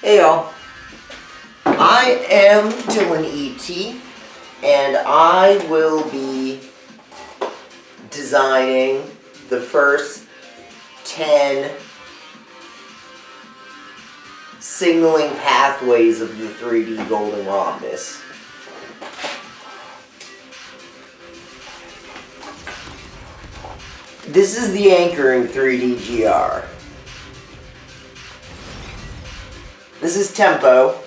Hey y'all, I am Dillon E.T. and I will be designing the first 10 signaling pathways of the 3D Golden Rhombus. This is the anchoring 3D GR. This is tempo.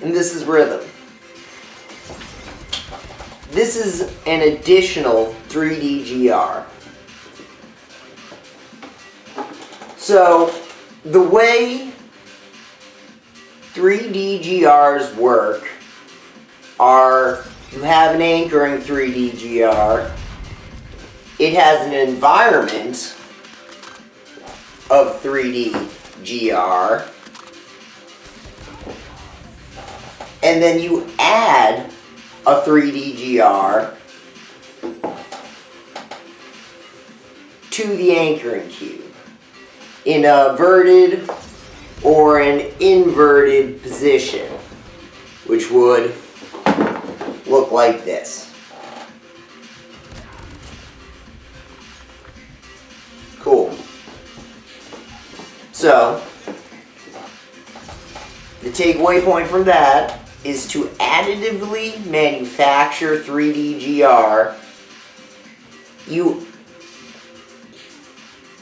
And this is rhythm. This is an additional 3D GR. So, the way 3D GRs work are you have an anchoring 3D GR. It has an environment of 3D GR. And then you add a 3D GR to the anchoring cube in a verted or an inverted position, which would look like this. Cool. So, the takeaway point from that is to additively manufacture 3D GR. You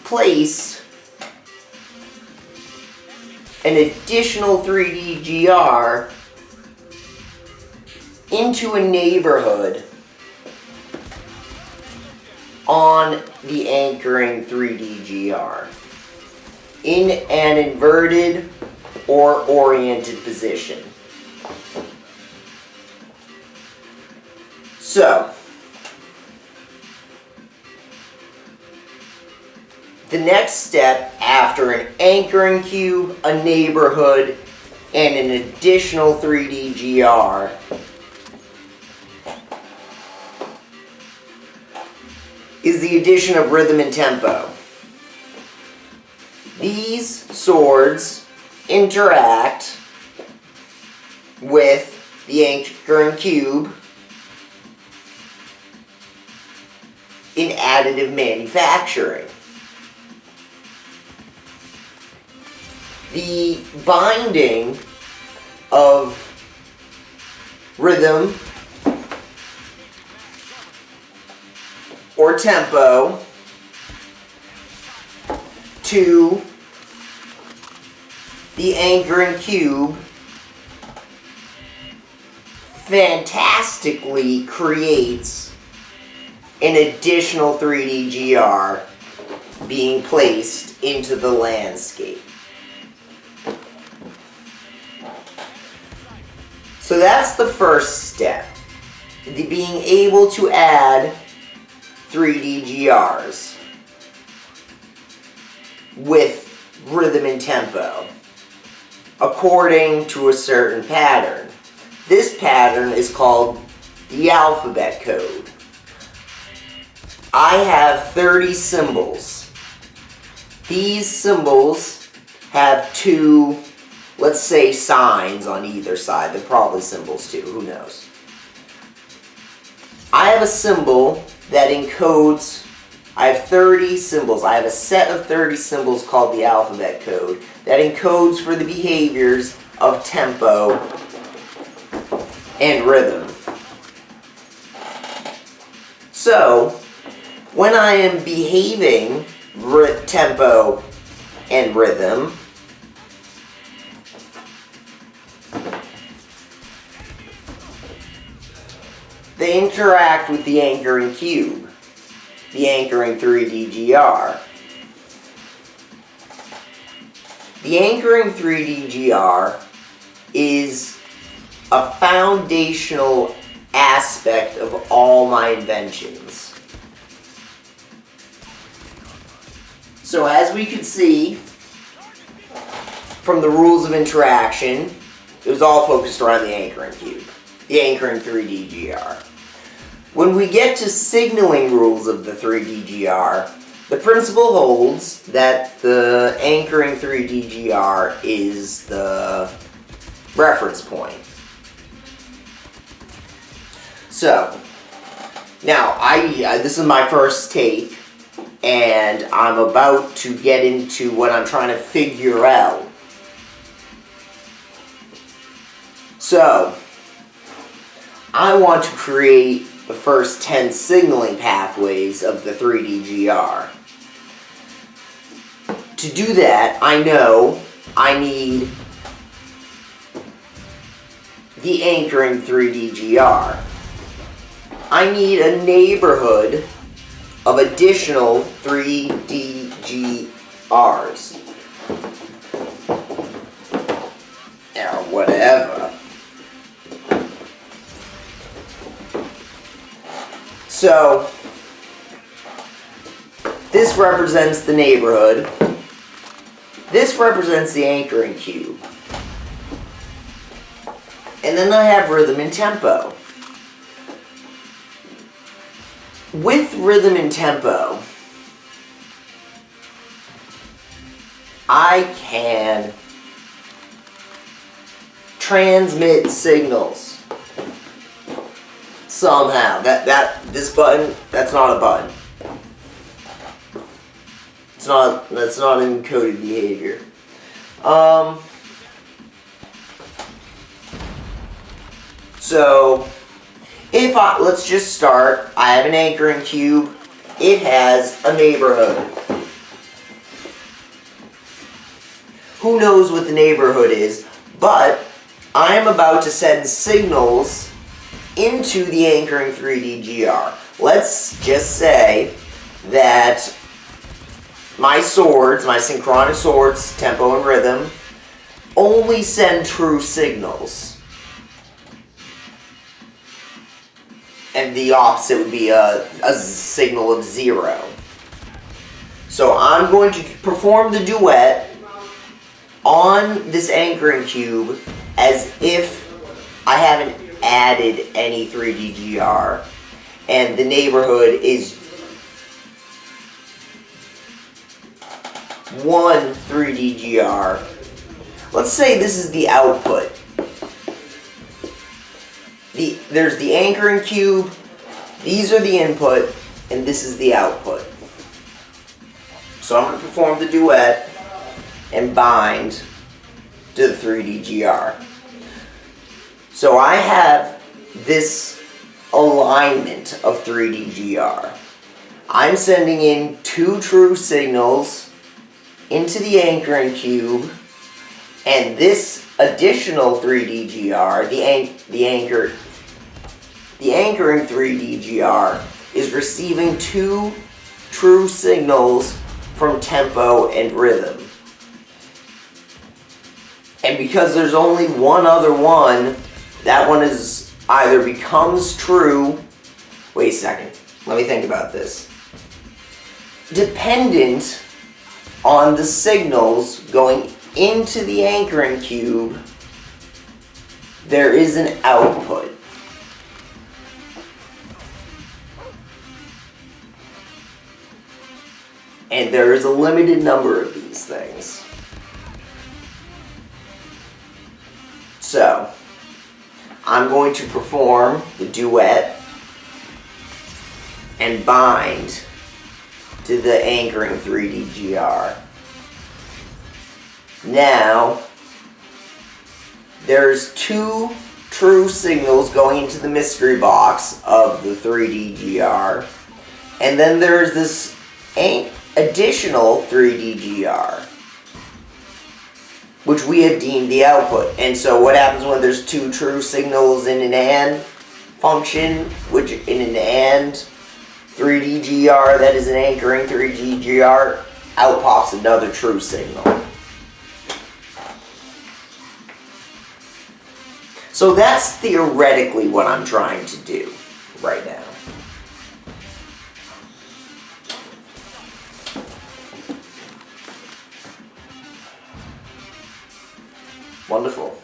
place an additional 3D GR into a neighborhood on the anchoring 3D GR in an inverted or oriented position. So, the next step after an anchoring cube, a neighborhood, and an additional 3D GR is the addition of rhythm and tempo. These swords interact with the anchoring cube in additive manufacturing. The binding of rhythm or tempo to the anchoring cube fantastically creates an additional 3D GR being placed into the landscape. So that's the first step, being able to add 3D GRs with rhythm and tempo according to a certain pattern. This pattern is called the alphabet code. I have 30 symbols. These symbols have two, let's say, signs on either side. They're probably symbols too, who knows. I have a symbol that encodes, I have 30 symbols. I have a set of 30 symbols called the alphabet code that encodes for the behaviors of tempo and rhythm. So, when I am behaving tempo and rhythm, they interact with the anchoring cube, the anchoring 3D GR. The anchoring 3D GR is a foundational aspect of all my inventions. So as we can see from the rules of interaction, it was all focused around the anchoring cube, the anchoring 3D GR. When we get to signaling rules of the 3D GR, The principle holds that the anchoring 3D-GR is the reference point. So, now, this is my first take, and I'm about to get into what I'm trying to figure out. So, I want to create the first 10 signaling pathways of the 3D-GR. To do that, I know I need the anchoring 3D-GR. I need a neighborhood of additional 3D-GRs. Or whatever. So, this represents the neighborhood. This represents the anchoring cube. And then I have rhythm and tempo. With rhythm and tempo, I can transmit signals. Somehow. This button, that's not a button. That's not encoded behavior. So, let's just start. I have an anchoring cube. It has a neighborhood. Who knows what the neighborhood is, but I am about to send signals into the anchoring 3D-GR. Let's just say that my swords, my synchronic swords, tempo and rhythm, only send true signals. And the opposite would be a signal of 0. So I'm going to perform the duet on this anchoring cube as if I haven't added any 3D-GR, and the neighborhood is one 3D-GR. Let's say this is the output. There's the anchoring cube, these are the input, and this is the output. So I'm going to perform the duet and bind to the 3D-GR. So I have this alignment of 3D-GR. I'm sending in 2 true signals into the anchoring cube, and this additional 3D-GR, the anchoring 3D-GR, is receiving 2 true signals from tempo and rhythm. And because there's only one other one, that one is either becomes true. Wait a second. Let me think about this. Dependent on the signals going into the anchoring cube, there is an output. And there is a limited number of these things. So, I'm going to perform the duet and bind to the anchoring 3D-GR. Now, there's 2 true signals going into the mystery box of the 3D-GR, and then there's this additional 3D-GR, which we have deemed the output. And so what happens when there's 2 true signals in an AND function, which in an AND 3D-GR that is an anchoring 3D-GR, out pops another true signal. So that's theoretically what I'm trying to do right now. Wonderful.